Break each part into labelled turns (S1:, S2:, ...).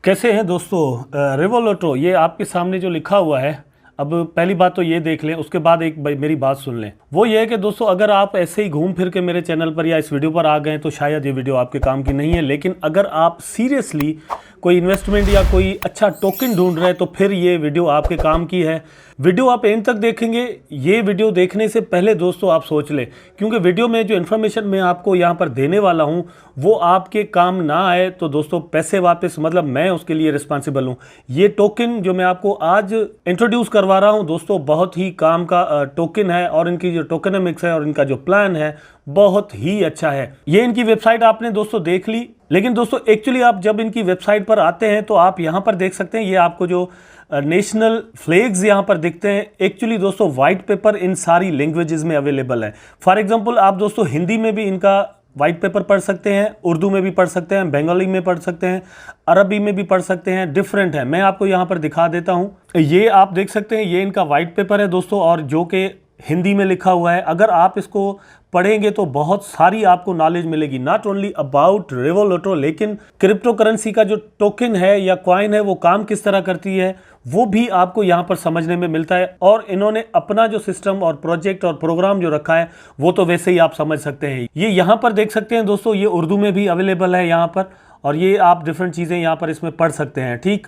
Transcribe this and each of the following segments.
S1: कैसे हैं दोस्तों। रिवोलुटो ये आपके सामने जो लिखा हुआ है, अब पहली बात तो ये देख लें, उसके बाद एक मेरी बात सुन लें। वो ये है कि दोस्तों अगर आप ऐसे ही घूम फिर के मेरे चैनल पर या इस वीडियो पर आ गए तो शायद ये वीडियो आपके काम की नहीं है, लेकिन अगर आप सीरियसली कोई इन्वेस्टमेंट या कोई अच्छा टोकन ढूंढ रहे हैं तो फिर ये वीडियो आपके काम की है। वीडियो आप एंड तक देखेंगे। ये वीडियो देखने से पहले दोस्तों आप सोच लें, क्योंकि वीडियो में जो इन्फॉर्मेशन मैं आपको यहाँ पर देने वाला हूँ वो आपके काम ना आए तो दोस्तों पैसे वापस, मतलब मैं उसके लिए रिस्पॉन्सिबल हूँ। ये टोकन जो मैं आपको आज इंट्रोड्यूस करवा रहा हूँ दोस्तों बहुत ही काम का टोकन है, और इनकी जो टोकनमिक्स है और इनका जो प्लान है बहुत ही अच्छा है। ये इनकी वेबसाइट आपने दोस्तों देख ली, लेकिन दोस्तों एक्चुअली आप जब इनकी वेबसाइट पर आते हैं तो आप यहाँ पर देख सकते हैं, ये आपको जो नेशनल फ्लैग्स यहाँ पर दिखते हैं, एक्चुअली दोस्तों वाइट पेपर इन सारी लैंग्वेजेस में अवेलेबल है। फॉर एग्जांपल आप दोस्तों हिंदी में भी इनका वाइट पेपर पढ़ सकते हैं, उर्दू में भी पढ़ सकते हैं, बंगाली में पढ़ सकते हैं, अरबी में भी पढ़ सकते हैं, डिफरेंट है। मैं आपको यहाँ पर दिखा देता हूँ। ये आप देख सकते हैं, ये इनका वाइट पेपर है दोस्तों, और जो कि हिंदी में लिखा हुआ है। अगर आप इसको पढ़ेंगे तो बहुत सारी आपको नॉलेज मिलेगी, नॉट ओनली अबाउट रिवोलुटो, लेकिन क्रिप्टो करेंसी का जो टोकन है या कॉइन है वो काम किस तरह करती है वो भी आपको यहाँ पर समझने में मिलता है। और इन्होंने अपना जो सिस्टम और प्रोजेक्ट और प्रोग्राम जो रखा है वो तो वैसे ही आप समझ सकते हैं। ये यहाँ पर देख सकते हैं दोस्तों, ये उर्दू में भी अवेलेबल है यहाँ पर, और ये आप डिफरेंट चीज़ें यहाँ पर इसमें पढ़ सकते हैं। ठीक,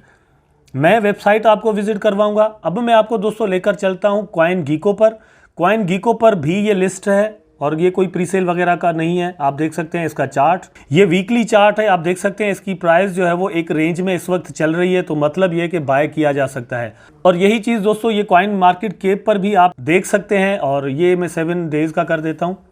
S1: मैं वेबसाइट आपको विजिट करवाऊंगा। अब मैं आपको दोस्तों लेकर चलता हूँ कॉइन गीको पर। कॉइन गीको पर भी ये लिस्ट है, और ये कोई प्रीसेल वगैरह का नहीं है। आप देख सकते हैं इसका चार्ट, ये वीकली चार्ट है। आप देख सकते हैं इसकी प्राइस जो है वो एक रेंज में इस वक्त चल रही है, तो मतलब ये कि बाय किया जा सकता है। और यही चीज़ दोस्तों ये कॉइन मार्केट कैप पर भी आप देख सकते हैं, और ये मैं 7 डेज का कर देता हूँ।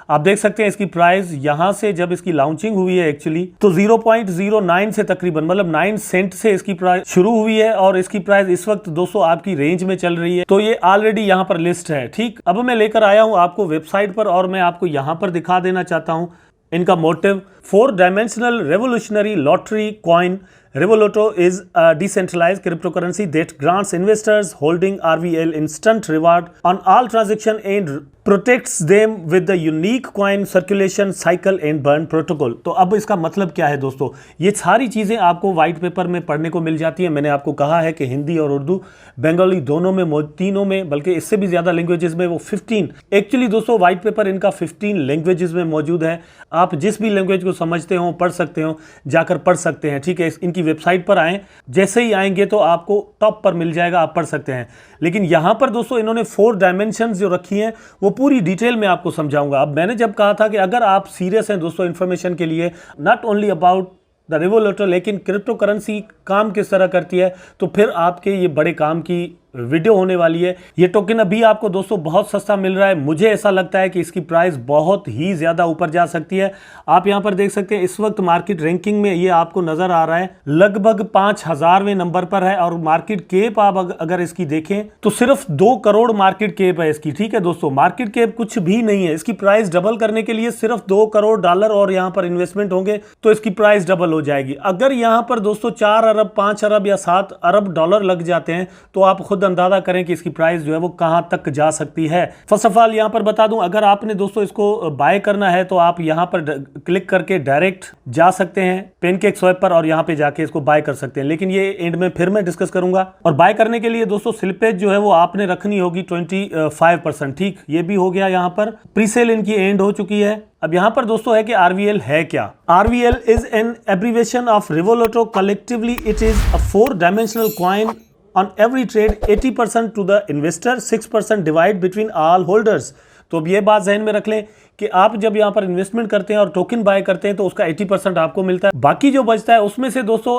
S1: आप देख सकते हैं इसकी प्राइस यहाँ से जब इसकी लॉन्चिंग हुई है एक्चुअली तो 0.09 से तकरीबन मतलब 9 सेंट से इसकी प्राइस शुरू हुई है, और इसकी प्राइस इस वक्त दोस्तों आपकी रेंज में चल रही है। तो ये ऑलरेडी यहाँ पर लिस्ट है। ठीक, अब मैं लेकर आया हूँ आपको वेबसाइट पर, और मैं आपको यहाँ पर दिखा देना चाहता हूँ इनका motive. 4 dimensional revolutionary lottery coin Revoluto is a decentralized cryptocurrency that grants investors holding RVL instant reward on all transactions and protects them with the unique coin circulation cycle and burn protocol। तो अब इसका मतलब क्या है दोस्तों, ये सारी चीज़ें आपको वाइट पेपर में पढ़ने को मिल जाती है। मैंने आपको कहा है कि हिंदी और उर्दू बंगाली दोनों में, तीनों में, बल्कि इससे भी ज़्यादा लैंग्वेजेस में, वो 15 एक्चुअली दोस्तों वाइट पेपर इनका 15 लैंग्वेजेस में मौजूद है। आप जिस भी लैंग्वेज को समझते हो पढ़ सकते हो, जाकर पढ़ सकते हैं। ठीक है, इनकी वेबसाइट पर आएँ, जैसे ही आएंगे तो आपको टॉप पर मिल जाएगा, आप पढ़ सकते हैं। लेकिन यहाँ पर दोस्तों इन्होंने 4 डायमेंशंस जो रखी हैं वो पूरी डिटेल में आपको समझाऊंगा। अब मैंने जब कहा था कि अगर आप सीरियस हैं दोस्तों इन्फॉर्मेशन के लिए, नॉट ओनली अबाउट द रिवोलुटो लेकिन क्रिप्टो करेंसी काम किस तरह करती है, तो फिर आपके ये बड़े काम की वीडियो होने वाली है। ये टोकन अभी आपको दोस्तों बहुत सस्ता मिल रहा है। मुझे ऐसा लगता है कि इसकी प्राइस बहुत ही ज़्यादा ऊपर जा सकती है। आप यहाँ पर देख सकते हैं इस वक्त मार्केट रैंकिंग में ये आपको नज़र आ रहा है लगभग 5000वें नंबर पर है, और मार्केट कैप आप अगर इसकी देखें तो सिर्फ 2 करोड़ मार्केट कैप है इसकी। ठीक है दोस्तों, मार्केट कैप कुछ भी नहीं है। इसकी प्राइस डबल करने के लिए सिर्फ $2 करोड़ और यहाँ पर इन्वेस्टमेंट होंगे तो इसकी प्राइस डबल हो जाएगी। अगर यहाँ पर दोस्तों 4 अरब 5 अरब या 7 अरब डॉलर लग जाते हैं तो आप खुद अंदाजा करें कि इसकी प्राइस जो है वो कहां तक जा सकती है। फर्स्ट ऑफ ऑल यहां पर बता दूं, अगर आपने दोस्तों इसको बाय करना है तो आप यहां पर क्लिक करके डायरेक्ट जा सकते हैं पेनकेक स्वैप पर, और यहां पे जाके इसको बाय कर सकते हैं। लेकिन ये एंड में फिर मैं डिस्कस करूंगा। और बाय करने के लिए दोस्तों स्लिपेज जो है वो आपने रखनी होगी 25%। ठीक, ये भी हो गया। यहां पर प्रीसेल इनकी एंड हो चुकी है। अब यहां पर दोस्तों है कि RVL है क्या। RVL is an abbreviation of Revoluto. Collectively it is a 4 dimensional coin on every trade 80% to the investor, 6% divide between all holders। तो अब ये बात जहन में रख लें कि आप जब यहाँ पर इन्वेस्टमेंट करते हैं और टोकन बाय करते हैं तो उसका 80% आपको मिलता है। बाकी जो बचता है उसमें से दोस्तों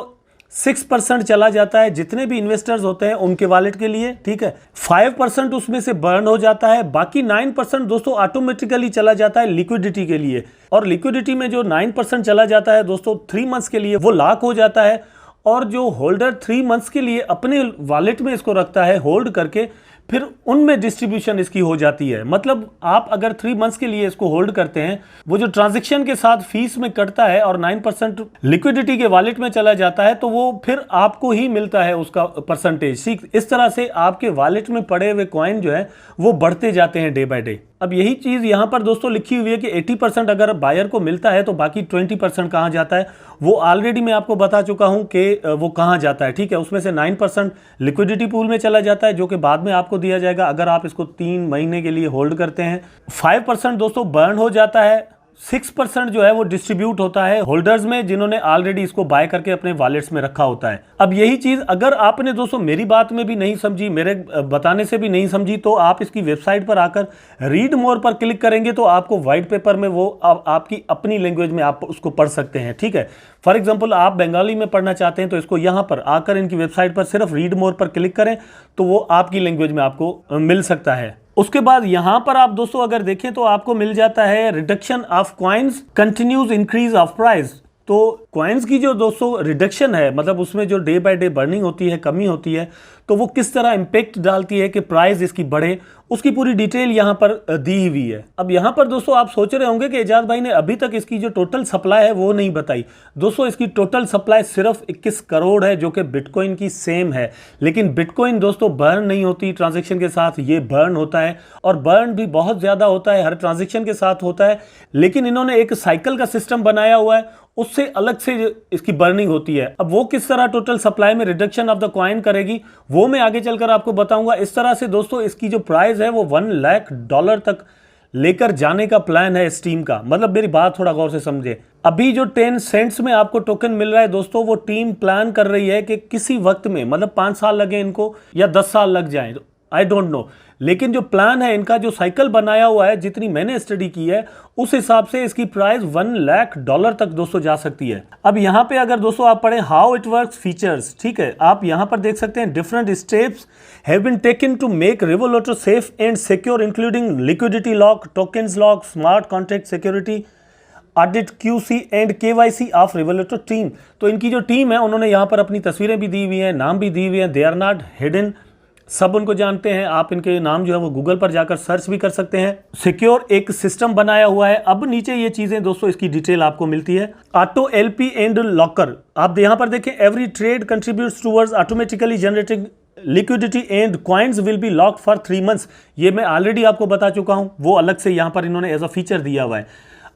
S1: 6% चला जाता है जितने भी इन्वेस्टर्स होते हैं उनके वॉलेट के लिए। ठीक है, 5% उसमें से बर्न हो जाता है। बाकी 9% दोस्तों ऑटोमेटिकली चला जाता है लिक्विडिटी के लिए, और लिक्विडिटी में जो 9% चला जाता है दोस्तों 3 मंथ्स के लिए वो लॉक हो जाता है। और जो होल्डर 3 मंथ्स के लिए अपने वॉलेट में इसको रखता है होल्ड करके, फिर उनमें डिस्ट्रीब्यूशन इसकी हो जाती है। मतलब आप अगर 3 मंथ्स के लिए इसको होल्ड करते हैं, वो जो ट्रांजैक्शन के साथ फीस में कटता है और 9% लिक्विडिटी के वॉलेट में चला जाता है, तो वो फिर आपको ही मिलता है उसका परसेंटेज। ठीक, इस तरह से आपके वॉलेट में पड़े हुए कॉइन जो है वो बढ़ते जाते हैं डे बाय डे। अब यही चीज़ यहाँ पर दोस्तों लिखी हुई है कि 80% अगर बायर को मिलता है तो बाकी 20% कहाँ जाता है, वो ऑलरेडी मैं आपको बता चुका हूँ कि वो कहाँ जाता है, ठीक है। उसमें से 9% लिक्विडिटी पूल में चला जाता है जो कि बाद में आपको दिया जाएगा अगर आप इसको 3 महीने के लिए होल्ड करते हैं। 5% दोस्तों बर्न हो जाता है, 6% जो है वो डिस्ट्रीब्यूट होता है होल्डर्स में जिन्होंने ऑलरेडी इसको बाय करके अपने वॉलेट्स में रखा होता है। अब यही चीज अगर आपने दोस्तों मेरी बात में भी नहीं समझी, मेरे बताने से भी नहीं समझी, तो आप इसकी वेबसाइट पर आकर रीड मोर पर क्लिक करेंगे तो आपको व्हाइट पेपर में वो आपकी अपनी लैंग्वेज में आप उसको पढ़ सकते हैं, ठीक है। फॉर एग्जाम्पल आप बंगाली में पढ़ना चाहते हैं तो इसको यहां पर आकर इनकी वेबसाइट पर सिर्फ रीड मोर पर क्लिक करें तो वो आपकी लैंग्वेज में आपको मिल सकता है। उसके बाद यहां पर आप दोस्तों अगर देखें तो आपको मिल जाता है reduction of coins continues increase of price. तो कॉइन्स की जो दोस्तों रिडक्शन है, मतलब उसमें जो डे बाय डे बर्निंग होती है, कमी होती है, तो वो किस तरह इंपैक्ट डालती है कि प्राइस इसकी बढ़े, उसकी पूरी डिटेल यहाँ पर दी हुई है। अब यहाँ पर दोस्तों आप सोच रहे होंगे कि एजाज भाई ने अभी तक इसकी जो टोटल सप्लाई है वो नहीं बताई। दोस्तों इसकी टोटल सप्लाई सिर्फ 21 करोड़ है जो कि बिटकॉइन की सेम है, लेकिन बिटकॉइन दोस्तों बर्न नहीं होती ट्रांजैक्शन के साथ, ये बर्न होता है और बर्न भी बहुत ज़्यादा होता है, हर ट्रांजैक्शन के साथ होता है। लेकिन इन्होंने एक साइकिल का सिस्टम बनाया हुआ है, उससे अलग से इसकी बर्निंग होती है। अब वो किस तरह टोटल सप्लाई में रिडक्शन ऑफ द कॉइन करेगी वो मैं आगे चलकर आपको बताऊंगा। इस तरह से दोस्तों इसकी जो प्राइस है वो $1 लाख तक लेकर जाने का प्लान है स्टीम का। मतलब मेरी बात थोड़ा गौर से समझे, अभी जो 10 सेंट्स में आपको टोकन मिल रहा है दोस्तों, वो टीम प्लान कर रही है कि किसी वक्त में, मतलब 5 साल लगे इनको या 10 साल लग जाए, आई डोंट नो, लेकिन जो प्लान है इनका, जो साइकिल बनाया हुआ है, जितनी मैंने स्टडी की है उस हिसाब से इसकी प्राइस $1 लाख तक दोस्तों जा सकती है। अब यहाँ पे अगर दोस्तों आप पढ़ें हाउ इट वर्क्स फीचर्स, ठीक है, आप यहाँ पर देख सकते हैं different steps have been taken to make Revoluto safe and secure including liquidity lock, tokens lock, smart contract security, audit, QC and KYC of Revoluto team. तो इनकी जो टीम है उन्होंने यहाँ पर अपनी तस्वीरें भी दी हुई हैं, नाम भी दी हुई है, दे आर नॉट हिडन, सब उनको जानते हैं। आप इनके नाम जो है वो गूगल पर जाकर सर्च भी कर सकते हैं। सिक्योर एक सिस्टम बनाया हुआ है। अब नीचे ये चीजें दोस्तों इसकी डिटेल आपको मिलती है। ऑटो LP एंड लॉकर, आप यहाँ पर देखें, every trade contributes towards automatically generating liquidity and coins will be locked for 3 months. ये मैं ऑलरेडी आपको बता चुका हूं, वो अलग से यहाँ पर इन्होंने एज अ फीचर दिया हुआ है।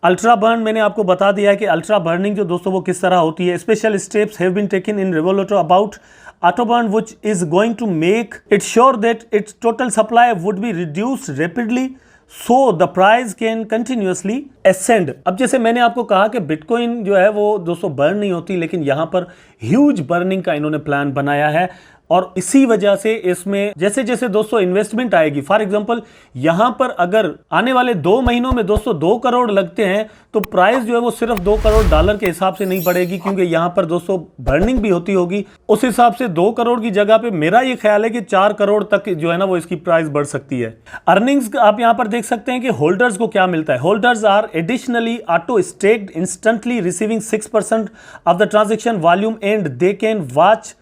S1: अल्ट्रा बर्न मैंने आपको बता दिया है कि अल्ट्रा बर्निंग जो दोस्तों वो किस तरह होती है। Special steps have been taken in Revoluto about auto burn which is going to make it sure that it's total supply would be reduced rapidly so the price can continuously ascend. अब जैसे मैंने आपको कहा कि bitcoin जो है वो दोस्तों बर्न नहीं होती, लेकिन यहाँ पर ह्यूज बर्निंग का इन्होंने प्लान बनाया है और इसी वजह से इसमें जैसे जैसे दोस्तों इन्वेस्टमेंट आएगी, फॉर एग्जांपल यहां पर अगर आने वाले 2 महीनों में दोस्तों 2 करोड़ लगते हैं तो प्राइस जो है वो सिर्फ $2 करोड़ के हिसाब से नहीं बढ़ेगी, क्योंकि यहां पर दोस्तों बर्निंग भी होती होगी। उस हिसाब से 2 करोड़ की जगह पे मेरा ये ख्याल है कि 4 करोड़ तक जो है ना वो इसकी प्राइस बढ़ सकती है। अर्निंग्स आप यहां पर देख सकते हैं कि होल्डर्स को क्या मिलता है। Holders are additionally auto staked instantly receiving 6% of the transaction volume and they can watch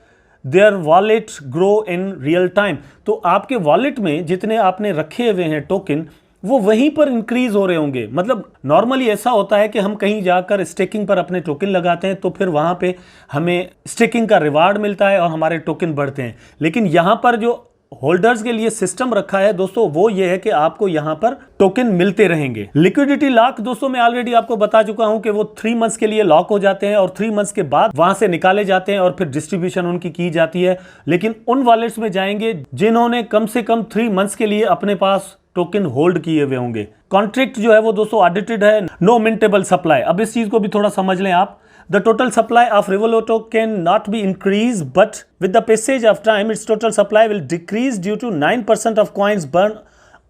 S1: their wallet grow in real time. तो आपके वॉलेट में जितने आपने रखे हुए हैं टोकन, वो वहीं पर इंक्रीज हो रहे होंगे। मतलब नॉर्मली ऐसा होता है कि हम कहीं जाकर स्टेकिंग पर अपने टोकन लगाते हैं तो फिर वहां पे हमें स्टेकिंग का रिवार्ड मिलता है और हमारे टोकन बढ़ते हैं। लेकिन यहां पर जो होल्डर्स के लिए सिस्टम रखा है दोस्तों वो ये है कि आपको यहां पर टोकन मिलते रहेंगे। लिक्विडिटी लॉक दोस्तों मैं ऑलरेडी आपको बता चुका हूं कि वो 3 मंथ्स के लिए लॉक हो जाते हैं और 3 मंथ्स के बाद वहां से निकाले जाते हैं और फिर डिस्ट्रीब्यूशन उनकी की जाती है। लेकिन उन वॉलेट्स में जाएंगे जिन्होंने कम से कम 3 मंथ्स के लिए अपने पास टोकन होल्ड किए हुए होंगे। कॉन्ट्रैक्ट जो है वो दोस्तों ऑडिटेड है, नो मिंटेबल सप्लाई। अब इस चीज को भी थोड़ा समझ लें आप। The total supply of Revolut can not be increased, but with the passage of time, its total supply will decrease due to 9% of coins burned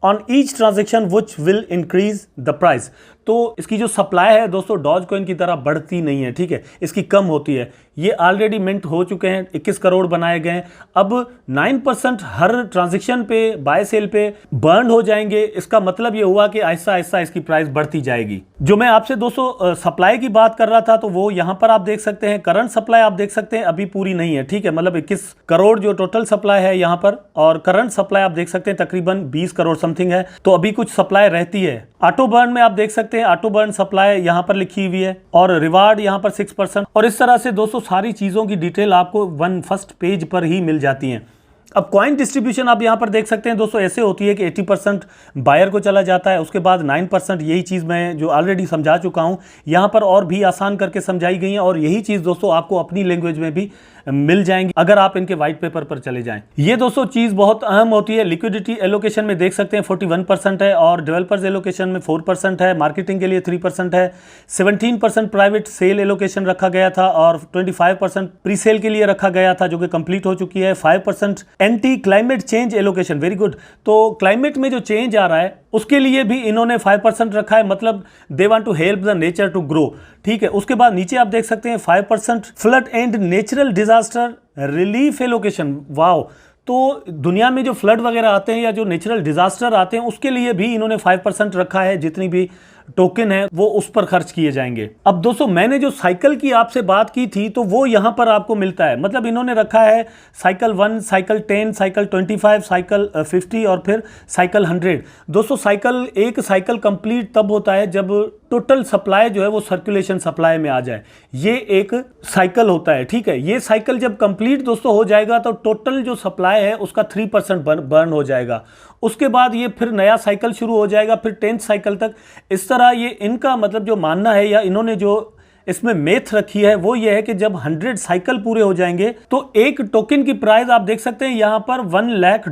S1: on each transaction, which will increase the price. तो इसकी जो supply है दोस्तों doge coin की तरह बढ़ती नहीं है, ठीक है, इसकी कम होती है। ये ऑलरेडी मिंट हो चुके हैं, 21 करोड़ बनाए गए हैं। अब 9% हर ट्रांजेक्शन पे, बाय सेल पे बर्न हो जाएंगे। इसका मतलब ये हुआ कि आहिस्ता आहिस्ता इसकी प्राइस बढ़ती जाएगी। जो मैं आपसे दोस्तों सप्लाई की बात कर रहा था तो वो यहाँ पर आप देख सकते हैं, करंट सप्लाई आप देख सकते हैं अभी पूरी नहीं है, ठीक है, मतलब 21 करोड़ जो टोटल सप्लाई है यहाँ पर, और करंट सप्लाई आप देख सकते हैं तकरीबन 20 करोड़ समथिंग है, तो अभी कुछ सप्लाई रहती है। ऑटो बर्न में आप देख सकते हैं ऑटो बर्न सप्लाई यहाँ पर लिखी हुई है और रिवार्ड यहाँ पर 6%। और इस तरह से दोस्तों सारी चीजों की डिटेल आपको फर्स्ट पेज पर ही मिल जाती है। अब कॉइन डिस्ट्रीब्यूशन आप यहाँ पर देख सकते हैं दोस्तों, ऐसे होती है कि 80% बायर को चला जाता है, उसके बाद 9%, यही चीज़ मैं जो ऑलरेडी समझा चुका हूँ, यहाँ पर और भी आसान करके समझाई गई है और यही चीज़ दोस्तों आपको अपनी लैंग्वेज में भी मिल जाएंगी अगर आप इनके व्हाइट पेपर पर चले जाएं। ये दोस्तों चीज़ बहुत अहम होती है। लिक्विडिटी एलोकेशन में देख सकते हैं 41% है और डेवलपर्स एलोकेशन में 4% है, मार्केटिंग के लिए 3% है, 17% प्राइवेट सेल एलोकेशन रखा गया था और 25% प्री सेल के लिए रखा गया था जो कि कंप्लीट हो चुकी है, 5% anti climate change allocation, very good. तो क्लाइमेट में जो चेंज आ रहा है उसके लिए भी इन्होंने 5% रखा है, मतलब they want to help the nature to grow, ठीक है। उसके बाद नीचे आप देख सकते हैं 5% flood and natural disaster relief allocation, wow. तो दुनिया में जो फ्लड वगैरह आते हैं या जो नेचुरल डिजास्टर आते हैं उसके लिए भी इन्होंने 5% रखा है, जितनी भी टोकन है वो उस पर खर्च किए जाएंगे। अब दोस्तों मैंने जो साइकिल की आपसे बात की थी तो वो यहां पर आपको मिलता है, मतलब इन्होंने रखा है साइकिल 1, साइकिल 10, साइकिल 25, साइकिल 50 और फिर साइकिल 100। दोस्तों एक साइकिल कंप्लीट तब होता है जब टोटल सप्लाई जो है वो सर्कुलेशन सप्लाई में आ जाए, ये एक साइकिल होता है, ठीक है। ये साइकिल जब कंप्लीट दोस्तों हो जाएगा तो टोटल जो सप्लाई है उसका 3% बर्न हो जाएगा। उसके बाद ये फिर नया साइकिल शुरू हो जाएगा, फिर 10th साइकिल तक। इस तरह ये इनका मतलब जो मानना है या इन्होंने जो इसमें मेथ रखी है वो ये है कि जब 100 साइकिल पूरे हो जाएंगे तो एक टोकन की प्राइस आप देख सकते हैं यहां पर $1 लाख,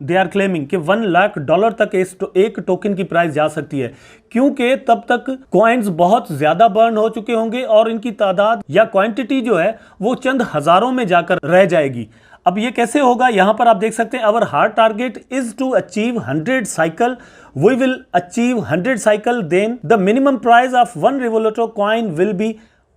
S1: दे आर क्लेमिंग कि $1 लाख तक एक टोकन की प्राइस जा सकती है, क्योंकि तब तक कॉइन्स बहुत ज्यादा बर्न हो चुके होंगे और इनकी तादाद या क्वांटिटी जो है वो चंद हजारों में जाकर रह जाएगी। अब ये कैसे होगा, यहां पर आप देख सकते हैं our hard target is to achieve 100 cycle, we will achieve 100 cycle, then the minimum price of one Revoluto coin will be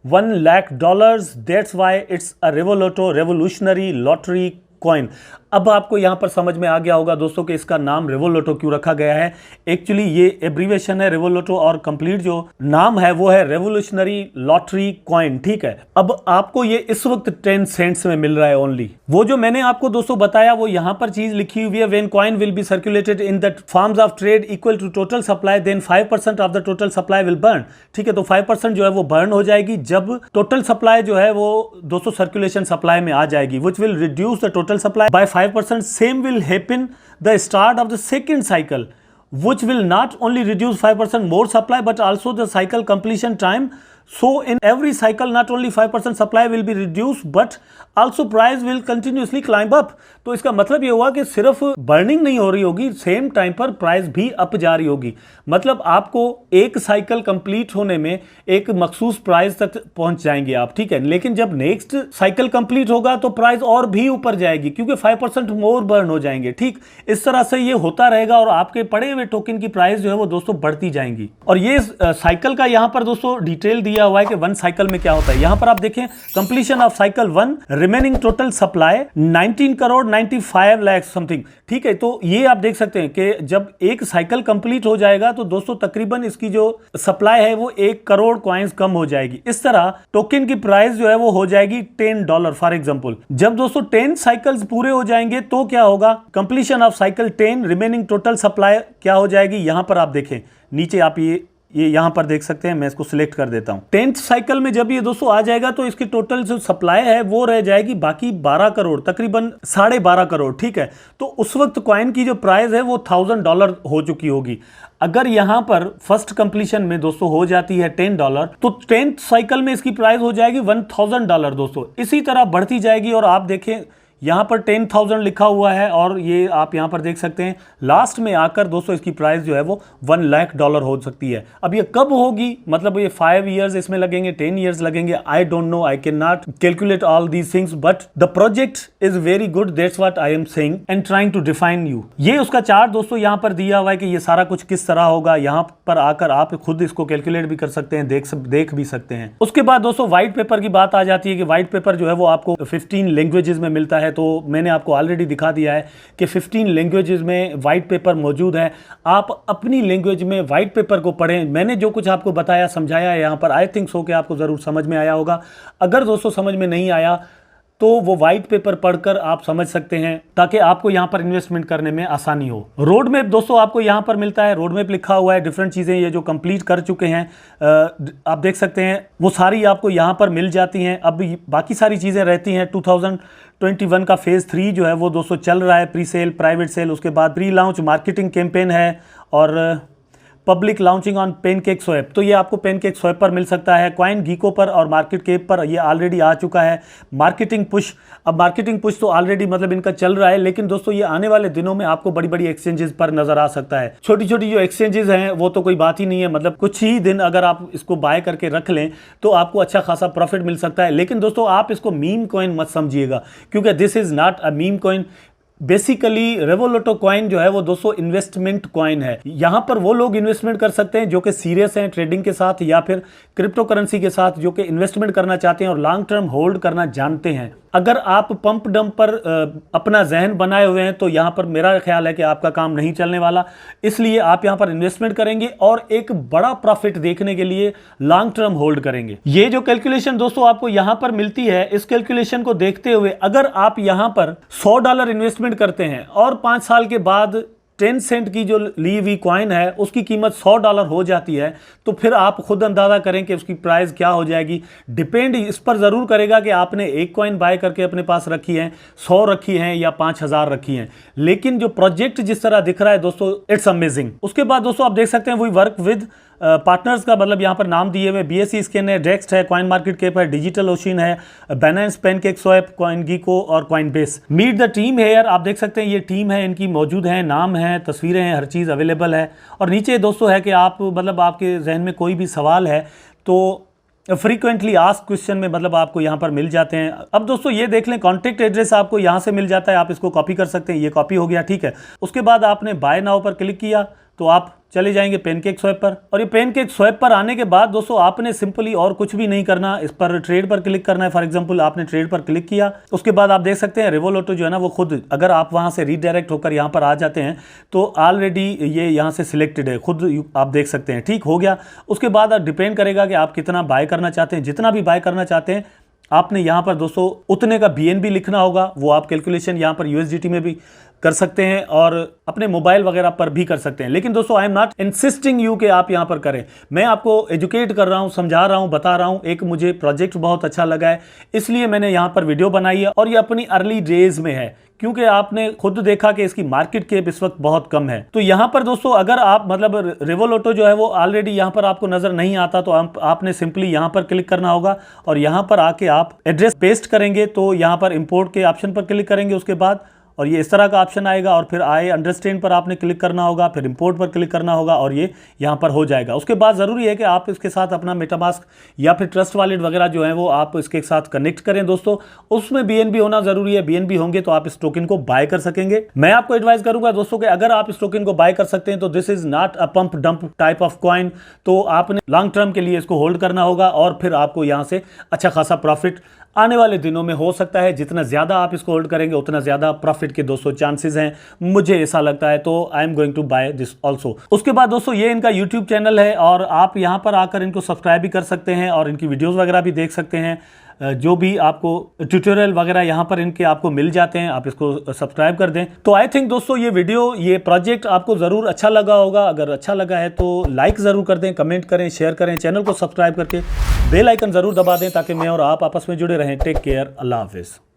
S1: $1 lakh, that's why it's a Revoluto revolutionary lottery coin. अब आपको यहां पर समझ में आ गया होगा दोस्तों कि इसका नाम रिवोल्यूटो क्यों रखा गया है। एक्चुअली ये एब्रीवेशन है रिवोल्यूटो और कंप्लीट जो नाम है वो है रेवोल्यूशनरी लॉटरी कॉइन, ठीक है। अब आपको ये इस वक्त 10 सेंट्स में मिल रहा है ओनली। वो जो मैंने आपको दोस्तों बताया वो यहां पर चीज लिखी हुई है, when coin will be circulated in the forms of trade equal to total supply then 5% of the total supply will burn, ठीक है। तो 5% जो है वो बर्न हो जाएगी जब टोटल सप्लाई जो है वो दोस्तों सर्कुलेशन सप्लाई में आ जाएगी, which will reduce the total supply bye 5%. Same will happen the start of the second cycle, which will not only reduce 5% more supply but also the cycle completion time. So in every cycle not only 5% supply will be reduced but also price will continuously climb up. तो इसका मतलब ये हुआ कि सिर्फ burning नहीं हो रही होगी, सेम टाइम पर प्राइस भी अप जा रही होगी। मतलब आपको एक साइकिल कंप्लीट होने में एक मखसूस प्राइस तक पहुंच जाएंगे आप, ठीक है। लेकिन जब नेक्स्ट साइकिल कंप्लीट होगा तो प्राइस और भी ऊपर जाएगी क्योंकि 5% मोर बर्न हो जाएंगे, ठीक। इस तरह से ये होता रहेगा और आपके पड़े हुए टोकन की प्राइस जो है वो दोस्तों बढ़ती जाएंगी। और ये साइकिल का यहाँ पर दोस्तों डिटेल दिया हुआ है कि वन साइकिल में क्या होता है। यहां पर आप देखें completion of cycle 1, remaining total supply 19 crore 95 lakh something, ठीक है। तो ये आप देख सकते हैं कि जब एक साइकिल कंप्लीट हो जाएगा तो दोस्तों तकरीबन इसकी जो सप्लाई है वो 1 करोड़ कॉइन्स कम हो जाएगी। इस तरह टोकन की प्राइस जो है वो हो जाएगी $10 फॉर एग्जांपल। जब दोस्तों 10 साइकिल्स पूरे हो जाएंगे तो क्या होगा, completion of cycle 10, remaining total supply क्या हो जाएगी, यहां पर आप देखें नीचे आप ये यहां पर देख सकते हैं, मैं इसको सिलेक्ट कर देता हूं। 10th साइकिल में जब ये दोस्तों आ जाएगा तो इसकी टोटल जो सप्लाई है वो रह जाएगी बाकी 12 करोड़, तकरीबन 12.5 करोड़, ठीक है। तो उस वक्त कॉइन की जो प्राइस है वो $1000 हो चुकी होगी। अगर यहां पर फर्स्ट कंप्लीशन में दोस्तों हो जाती है $10 तो 10th साइकिल में इसकी प्राइस हो जाएगी $1000 दोस्तों। इसी तरह बढ़ती जाएगी और आप देखें यहां पर 10,000 लिखा हुआ है और ये आप यहां पर देख सकते हैं लास्ट में आकर दोस्तों इसकी प्राइस जो है वो $1 लाख हो सकती है। अब ये कब होगी, मतलब ये 5 इयर्स इसमें लगेंगे, 10 इयर्स लगेंगे, I don't know, I can not calculate all these things, but the project is very good, that's what I am saying and trying to define you. ये उसका चार्ट दोस्तों यहां पर दिया हुआ है कि ये सारा कुछ किस तरह होगा। यहां पर आकर आप खुद इसको कैलकुलेट भी कर सकते हैं, देख भी सकते हैं। उसके बाद दोस्तों व्हाइट पेपर की बात आ जाती है कि व्हाइट पेपर जो है वो आपको 15 लैंग्वेजेस में मिलता है। तो मैंने आपको ऑलरेडी दिखा दिया है कि 15 लैंग्वेजेस में व्हाइट पेपर मौजूद है। आप अपनी लैंग्वेज में व्हाइट पेपर को पढ़ें। मैंने जो कुछ आपको बताया समझाया है यहाँ पर, आई थिंक सो कि आपको ज़रूर समझ में आया होगा। अगर दोस्तों समझ में नहीं आया तो वो वाइट पेपर पढ़कर आप समझ सकते हैं, ताकि आपको यहाँ पर इन्वेस्टमेंट करने में आसानी हो। रोड मैप दोस्तों आपको यहाँ पर मिलता है, रोड मैप लिखा हुआ है, डिफरेंट चीज़ें ये जो कंप्लीट कर चुके हैं आप देख सकते हैं, वो सारी आपको यहाँ पर मिल जाती हैं। अब बाकी सारी चीज़ें रहती हैं। 2021 का फेज़ 3 जो है वो दोस्तों चल रहा है, प्री सेल, प्राइवेट सेल, उसके बाद प्री लॉन्च मार्केटिंग कैंपेन है और public launching on pancake swap. तो ये आपको पेनकेक स्वैप पर मिल सकता है, कॉइन गीको पर और मार्केट केप पर ये ऑलरेडी आ चुका है। मार्केटिंग पुश, अब मार्केटिंग पुश तो ऑलरेडी मतलब इनका चल रहा है, लेकिन दोस्तों ये आने वाले दिनों में आपको बड़ी बड़ी एक्सचेंजेस पर नजर आ सकता है। छोटी छोटी जो एक्सचेंजेस हैं वो तो कोई बात ही नहीं है, मतलब कुछ ही दिन अगर आप इसको बाय करके रख लें तो आपको अच्छा खासा प्रॉफिट मिल सकता है। लेकिन दोस्तों आप इसको मीम कॉइन मत समझिएगा, क्योंकि this is not a meme coin. Basically Revoluto coin जो है वो दोस्तों इन्वेस्टमेंट कॉइन है। यहां पर वो लोग इन्वेस्टमेंट कर सकते हैं जो कि सीरियस हैं ट्रेडिंग के साथ या फिर क्रिप्टो करेंसी के साथ, जो कि इन्वेस्टमेंट करना चाहते हैं और लॉन्ग टर्म होल्ड करना जानते हैं। अगर आप पंप डंप पर अपना जहन बनाए हुए हैं तो यहां पर मेरा ख्याल है कि आपका काम नहीं चलने वाला, इसलिए आप यहां पर इन्वेस्टमेंट करेंगे और एक बड़ा प्रॉफिट देखने के लिए लॉन्ग टर्म होल्ड करेंगे। ये जो कैलकुलेशन दोस्तों आपको यहां पर मिलती है, इस कैलकुलेशन को देखते हुए अगर आप यहां पर $100 इन्वेस्टमेंट करते हैं और 5 साल के बाद 10 सेंट की जो ली हुई कॉइन है उसकी कीमत $100 हो जाती है, तो फिर आप खुद अंदाजा करें कि उसकी प्राइस क्या हो जाएगी। डिपेंड इस पर ज़रूर करेगा कि आपने एक कॉइन बाय करके अपने पास रखी है, 100 रखी है या 5000 रखी है। लेकिन जो प्रोजेक्ट जिस तरह दिख रहा है दोस्तों, इट्स अमेजिंग। उसके बाद दोस्तों आप देख सकते हैं वी वर्क विद पार्टनर्स का मतलब यहाँ पर नाम दिए हुए BSC स्कैन है, डेक्स्ट है, कॉइन मार्केट कैप है, डिजिटल ओशिन है, Binance, pancake swap, coin gecko और coin base. Meet the team here, आप देख सकते हैं ये टीम है, इनकी मौजूद है, नाम है, तस्वीरें हैं, हर चीज़ अवेलेबल है। और नीचे दोस्तों है कि आप मतलब आपके जहन में कोई भी सवाल है तो फ्रीक्वेंटली आस्क क्वेश्चन में मतलब आपको यहाँ पर मिल जाते हैं। अब दोस्तों ये देख लें, कॉन्टैक्ट एड्रेस आपको यहाँ से मिल जाता है, आप इसको कॉपी कर सकते हैं, ये कॉपी हो गया, ठीक है। उसके बाद आपने बाय नाउ पर क्लिक किया तो आप चले जाएंगे पेनकेक स्वैप पर, और ये पेनकेक स्वैप पर आने के बाद दोस्तों आपने सिंपली और कुछ भी नहीं करना, इस पर ट्रेड पर क्लिक करना है। फॉर एग्जांपल आपने ट्रेड पर क्लिक किया, उसके बाद आप देख सकते हैं रेवोलूटो जो है ना वो खुद, अगर आप वहां से रीडायरेक्ट होकर यहाँ पर आ जाते हैं तो ऑलरेडी ये यहाँ से सिलेक्टेड है, खुद आप देख सकते हैं, ठीक हो गया। उसके बाद डिपेंड करेगा कि आप कितना बाय करना चाहते हैं, जितना भी बाय करना चाहते हैं आपने यहाँ पर दोस्तों उतने का BNB लिखना होगा, वो आप कैलकुलेशन यहाँ पर USDT में भी कर सकते हैं और अपने मोबाइल वगैरह पर भी कर सकते हैं। लेकिन दोस्तों I am not insisting you कि आप यहाँ पर करें, मैं आपको एजुकेट कर रहा हूँ, समझा रहा हूँ, बता रहा हूँ। एक मुझे प्रोजेक्ट बहुत अच्छा लगा है इसलिए मैंने यहाँ पर वीडियो बनाई है, और ये अपनी अर्ली डेज में है क्योंकि आपने खुद देखा कि इसकी मार्केट कैप इस वक्त बहुत कम है। तो यहाँ पर दोस्तों अगर आप मतलब रेवोलूटो जो है वो ऑलरेडी यहाँ पर आपको नजर नहीं आता तो आपने सिंपली यहाँ पर क्लिक करना होगा और यहाँ पर आके आप एड्रेस पेस्ट करेंगे तो यहाँ पर इंपोर्ट के ऑप्शन पर क्लिक करेंगे उसके बाद, और ये इस तरह का ऑप्शन आएगा और फिर आई अंडरस्टैंड पर आपने क्लिक करना होगा, फिर इंपोर्ट पर क्लिक करना होगा और ये यहाँ पर हो जाएगा। उसके बाद ज़रूरी है कि आप इसके साथ अपना मेटामास्क या फिर ट्रस्ट वॉलेट वगैरह जो है वो आप इसके साथ कनेक्ट करें दोस्तों, उसमें BNB होना ज़रूरी है। BNB होंगे तो आप इस टोकन को बाय कर सकेंगे। मैं आपको एडवाइस करूंगा दोस्तों कि अगर आप इस टोकन को बाय कर सकते हैं तो this is not a pump dump type of coin, तो आपने लॉन्ग टर्म के लिए इसको होल्ड करना होगा और फिर आपको यहाँ से अच्छा खासा प्रॉफिट आने वाले दिनों में हो सकता है। जितना ज़्यादा आप इसको होल्ड करेंगे उतना ज़्यादा प्रॉफिट के दोस्तों चांसेस हैं, मुझे ऐसा लगता है, तो I am going to buy this also. उसके बाद दोस्तों ये इनका यूट्यूब चैनल है और आप यहाँ पर आकर इनको सब्सक्राइब भी कर सकते हैं और इनकी वीडियोज़ वगैरह भी देख सकते हैं। जो भी आपको ट्यूटोरियल वगैरह यहाँ पर इनके आपको मिल जाते हैं, आप इसको सब्सक्राइब कर दें। तो आई थिंक दोस्तों ये वीडियो, ये प्रोजेक्ट आपको ज़रूर अच्छा लगा होगा। अगर अच्छा लगा है तो लाइक ज़रूर कर दें, कमेंट करें, शेयर करें, चैनल को सब्सक्राइब करके बेल आइकन ज़रूर दबा दें ताकि मैं और आप आपस में जुड़े रहें। टेक केयर, अल्लाह हाफिज़।